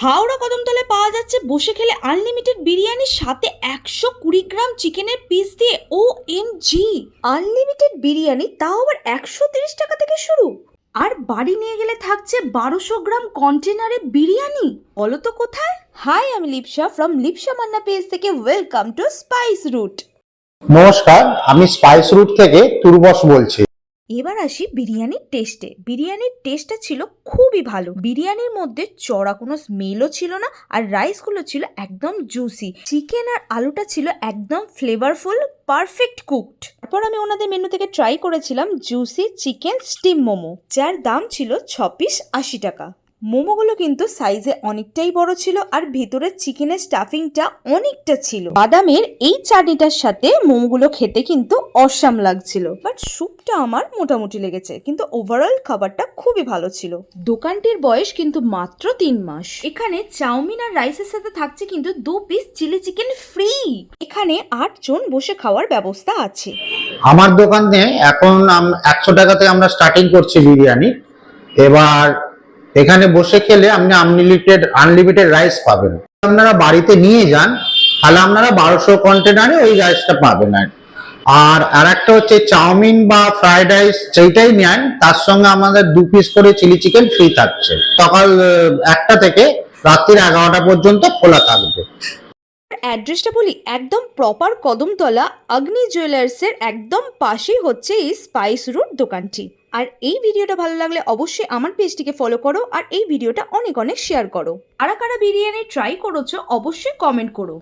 হাওড়া কদমতলায় পাওয়া যাচ্ছে বসে খেলে আনলিমিটেড বিরিয়ানির সাথে 120 গ্রাম চিকেনের পিস দিয়ে। ও এম জি, আনলিমিটেড বিরিয়ানি, তাও আবার 130 টাকা থেকে শুরু। আর বাড়ি নিয়ে গেলে থাকছে 1200 গ্রাম কন্টেনারে বিরিয়ানি। বলো তো কোথায়? হাই, আমি লিপসা ফ্রম লিপসা মান্না পেজ থেকে। Welcome to Spice Route. নমস্কার, আমি স্পাইস রুট থেকে তুর্বশ বলছি। এবার আসি বিরিয়ানির টেস্টে। বিরিয়ানির টেস্টটা ছিল খুবই ভালো। বিরিয়ানির মধ্যে চড়া কোনো স্মেলও ছিল না, আর রাইসগুলো ছিল একদম জুসি। চিকেন আর আলুটা ছিল একদম ফ্লেভারফুল, পারফেক্ট কুকড। তারপর আমি ওনাদের মেনু থেকে ট্রাই করেছিলাম জুসি চিকেন স্টিম মোমো, যার দাম ছিল 6 পিস 80 টাকা। মোমোগুলো কিন্তু সাইজে অনেকটাই বড় ছিল, আর ভেতরের চিকেনের স্টাফিংটা অনেকটা ছিল। বাদামের এই চাটনিটার সাথে মোমোগুলো খেতে কিন্তু অসাম লাগছিল, বাট স্যুপটা আমার মোটামুটি লেগেছে, কিন্তু ওভারঅল খাবারটা খুবই ভালো ছিল। দোকানটির বয়স কিন্তু মাত্র 3 মাস। এখানে চাউমিন আর রাইসের সাথে থাকছে কিন্তু 2 পিস চিলি চিকেন ফ্রি। এখানে 8 জন বসে খাওয়ার ব্যবস্থা আছে। আমার দোকানে এখন 100 টাকাতে আমরা স্টার্টিং করছি বিরিয়ানি। এবার এখানে বসে খেলে আপনি আনলিমিটেড রাইস পাবেন। আপনারা বাড়িতে নিয়ে যান, তাহলে আপনারা 1200 কন্টেনারে ওই রাইসটা পাবেন। আর একটা হচ্ছে চাউমিন বা ফ্রাইড রাইস, সেইটাই নেন, তার সঙ্গে আমাদের 2 পিস করে চিলি চিকেন ফ্রি থাকছে। সকাল 1টা থেকে রাত্রির 11টা পর্যন্ত খোলা থাকবে। অ্যাড্রেসটা বলি, একদম প্রপার কদমতলা অগ্নি জুয়েলার্সের একদম পাশেই হচ্ছে এই স্পাইস রুট দোকানটি। আর এই ভিডিওটা ভালো লাগলে অবশ্যই আমার পেজটিকে ফলো করো, আর এই ভিডিওটা অনেক অনেক শেয়ার করো। কারা কারা বিরিয়ানি ট্রাই করেছো অবশ্যই কমেন্ট করো।